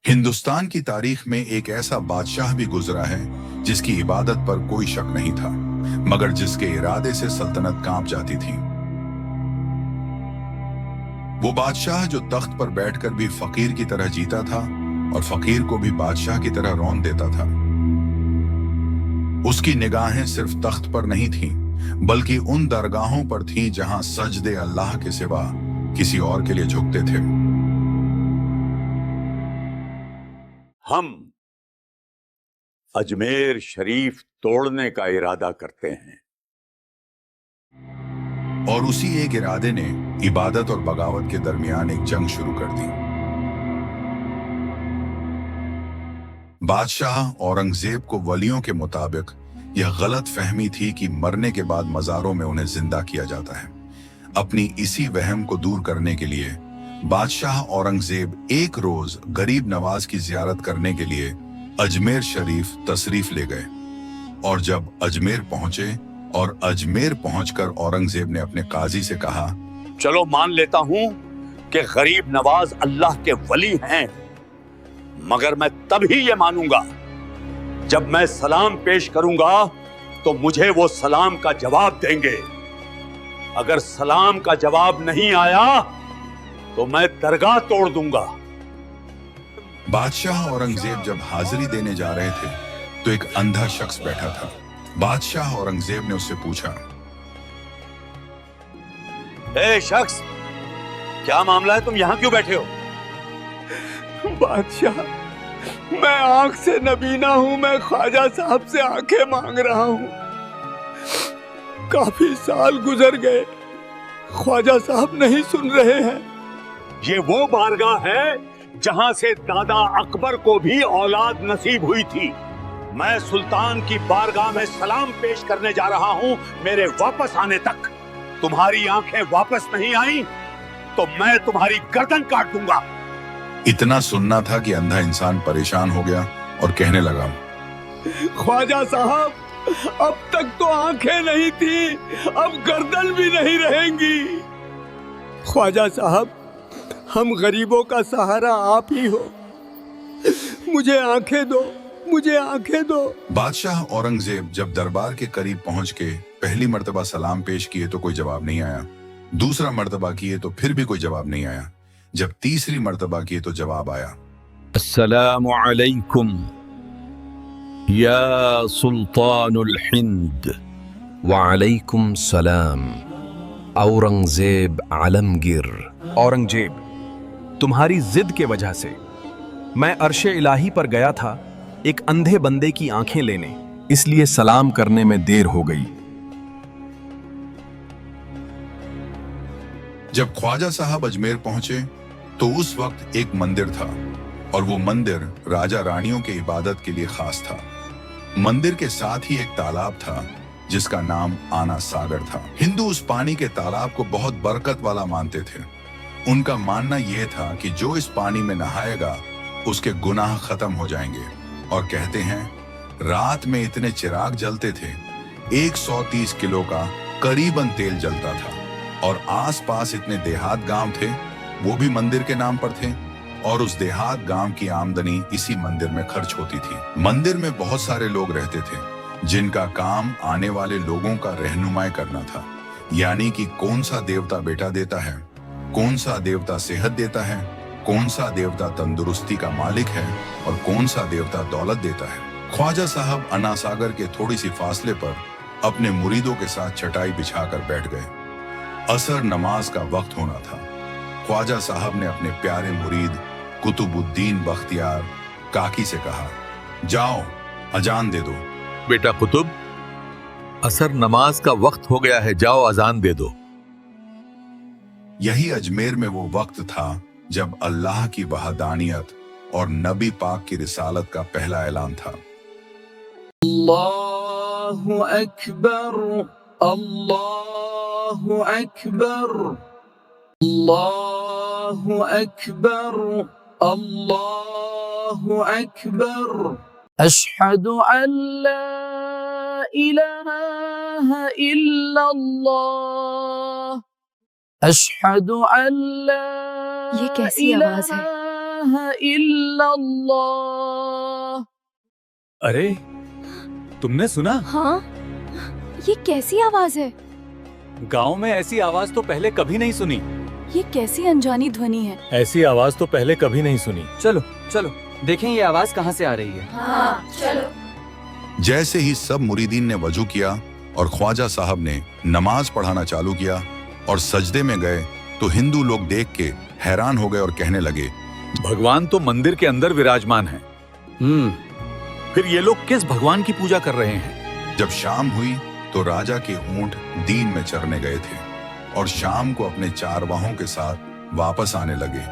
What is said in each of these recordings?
हिंदुस्तान की तारीख में एक ऐसा बादशाह भी गुजरा है जिसकी इबादत पर कोई शक नहीं था, मगर जिसके इरादे से सल्तनत कांप जाती थी। वो बादशाह जो तख्त पर बैठकर भी फकीर की तरह जीता था और फकीर को भी बादशाह की तरह रौंद देता था। उसकी निगाहें सिर्फ तख्त पर नहीं थीं, बल्कि उन दरगाहों पर थीं जहां सजदे अल्लाह के सिवा किसी और के लिए झुकते थे। हम अजमेर शरीफ तोड़ने का इरादा करते हैं। और उसी एक इरादे ने इबादत और बगावत के दरमियान एक जंग शुरू कर दी। बादशाह औरंगजेब को वलियों के मुताबिक यह गलत फहमी थी कि मरने के बाद मज़ारों में उन्हें जिंदा किया जाता है। अपनी इसी वहम को दूर करने के लिए बादशाह औरंगजेब एक रोज गरीब नवाज की जियारत करने के लिए अजमेर शरीफ तशरीफ ले गए। और जब अजमेर पहुंचे और अजमेर पहुंचकर औरंगजेब ने अपने काजी से कहा, चलो मान लेता हूं कि गरीब नवाज अल्लाह के वली हैं, मगर मैं तभी ये मानूंगा जब मैं सलाम पेश करूंगा तो मुझे वो सलाम का जवाब देंगे। अगर सलाम का जवाब नहीं आया तो मैं दरगाह तोड़ दूंगा। बादशाह औरंगजेब जब हाजिरी देने जा रहे थे तो एक अंधा शख्स बैठा था। बादशाह औरंगजेब ने उससे पूछा, ए शख्स, क्या मामला है, तुम यहां क्यों बैठे हो? बादशाह, मैं आंख से नबीना हूं, मैं ख्वाजा साहब से आंखें मांग रहा हूं। काफी साल गुजर गए, ख्वाजा साहब नहीं सुन रहे हैं। ये वो बारगाह है जहां से दादा अकबर को भी औलाद नसीब हुई थी। मैं सुल्तान की बारगाह में सलाम पेश करने जा रहा हूं। मेरे वापस आने तक तुम्हारी आंखें वापस नहीं आई तो मैं तुम्हारी गर्दन काट दूंगा। इतना सुनना था कि अंधा इंसान परेशान हो गया और कहने लगा, ख्वाजा साहब, अब तक तो आंखें नहीं थी, अब गर्दन भी नहीं रहेंगी। ख्वाजा साहब, हम गरीबों का सहारा आप ही हो, मुझे आंखें दो, मुझे आंखें दो। बादशाह औरंगजेब जब दरबार के करीब पहुंच के पहली मर्तबा सलाम पेश किए तो कोई जवाब नहीं आया। दूसरा मर्तबा किए तो फिर भी कोई जवाब नहीं आया। जब तीसरी मर्तबा किए तो जवाब आया, अस्सलामु अलैकुम या सुल्तानुल हिंद। वालेकुम सलाम औरंगजेब आलमगीर। औरंगजेब, तुम्हारी जिद के वजह से मैं अर्शे इलाही पर गया था एक अंधे बंदे की आंखें लेने, इसलिए सलाम करने में देर हो गई। जब ख्वाजा साहब अजमेर पहुंचे तो उस वक्त एक मंदिर था और वो मंदिर राजा रानियों के इबादत के लिए खास था। मंदिर के साथ ही एक तालाब था जिसका नाम आना सागर था। हिंदू उस पानी के तालाब को बहुत बरकत वाला मानते थे। उनका मानना यह था कि जो इस पानी में नहाएगा उसके गुनाह खत्म हो जाएंगे। और कहते हैं रात में इतने चिराग जलते थे, 130 किलो का करीबन तेल जलता था। और आसपास इतने देहात गांव थे, वो भी मंदिर के नाम पर थे, और उस देहात गांव की आमदनी इसी मंदिर में खर्च होती थी। मंदिर में बहुत सारे लोग रहते थे जिनका काम आने वाले लोगों का रहनुमाई करना था, यानी कि कौन सा देवता बेटा देता है, कौन सा देवता सेहत देता है, कौन सा देवता तंदुरुस्ती का मालिक है और कौन सा देवता दौलत देता है। ख्वाजा साहब अन्ना सागर के थोड़ी सी फासले पर अपने मुरीदों के साथ चटाई बिछाकर बैठ गए। असर नमाज का वक्त होना था। ख्वाजा साहब ने अपने प्यारे मुरीद कुतुबुद्दीन बख्तियार काकी से कहा, जाओ अजान दे दो। बेटा कुतुब, असर नमाज का वक्त हो गया है, जाओ अजान दे दो। यही अजमेर में वो वक्त था जब अल्लाह की वहदानियत और नबी पाक की रिसालत का पहला ऐलान था। अल्लाहु अकबर, अल्लाहु अकबर, अल्लाहु अकबर, अल्लाहु अकबर। अशहदु अल्ला इलाहा इल्लल्लाह, अशहदु अल्ला ये कैसी आवाज है? إله إلا الله. अरे तुमने सुना? हाँ, ये कैसी आवाज है? गांव में ऐसी आवाज तो पहले कभी नहीं सुनी. ये कैसी अनजानी ध्वनि है? ऐसी आवाज तो पहले कभी नहीं सुनी. चलो चलो देखें ये आवाज कहाँ से आ रही है. हाँ, चलो. जैसे ही सब मुरीदीन ने वजू किया और ख्वाजा साहब ने नमाज पढ़ाना चालू किया और सजदे में गए तो हिंदू लोग देख के हैरान हो गए और कहने लगे, भगवान तो मंदिर के अंदर विराजमान है. फिर ये लोग किस भगवान की पूजा कर रहे हैं? जब शाम हुई तो राजा के ऊंट दीन में चरने गए थे और शाम को अपने चारवाहों के साथ वापस आने लगे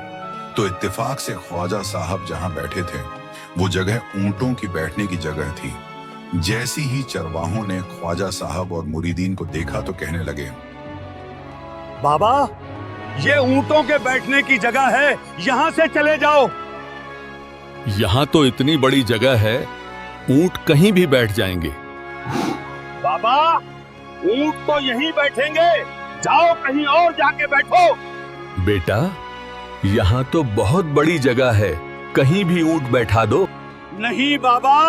तो इत्तेफाक से ख्वाजा साहब जहां बैठे थे वो जगह ऊंटों की बैठने की जगह थी. जैसी ही चरवाहों ने ख्वाजा साहब और मुरीदीन को देखा तो कहने लगे, बाबा ये ऊंटों के बैठने की जगह है, यहाँ से चले जाओ. यहाँ तो इतनी बड़ी जगह है, ऊंट कहीं भी बैठ जाएंगे. बाबा ऊंट तो यहीं बैठेंगे, जाओ कहीं और जाके बैठो. बेटा, यहाँ तो बहुत बड़ी जगह है, कहीं भी ऊंट बैठा दो. नहीं बाबा,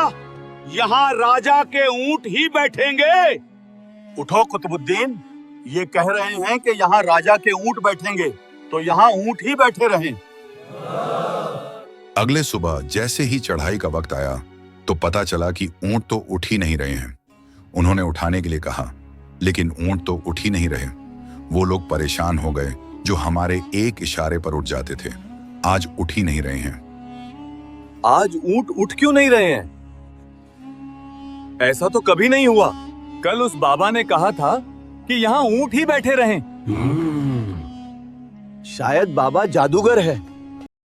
यहाँ राजा के ऊंट ही बैठेंगे. उठो कुतुबुद्दीन, ये कह रहे हैं कि यहाँ राजा के ऊंट बैठेंगे, तो यहाँ ऊंट ही बैठे रहें. अगले सुबह जैसे ही चढ़ाई का वक्त आया तो पता चला कि ऊंट तो उठ ही नहीं रहे हैं. उन्होंने उठाने के लिए कहा, लेकिन ऊंट तो उठ ही नहीं रहे. वो लोग परेशान हो गए जो हमारे एक इशारे पर उठ जाते थे, आज उठ ही नहीं रहे हैं. आज ऊंट उठ क्यों नहीं रहे हैं? ऐसा तो कभी नहीं हुआ. कल उस बाबा ने कहा था कि यहाँ ऊंट ही बैठे रहें. शायद बाबा जादूगर है.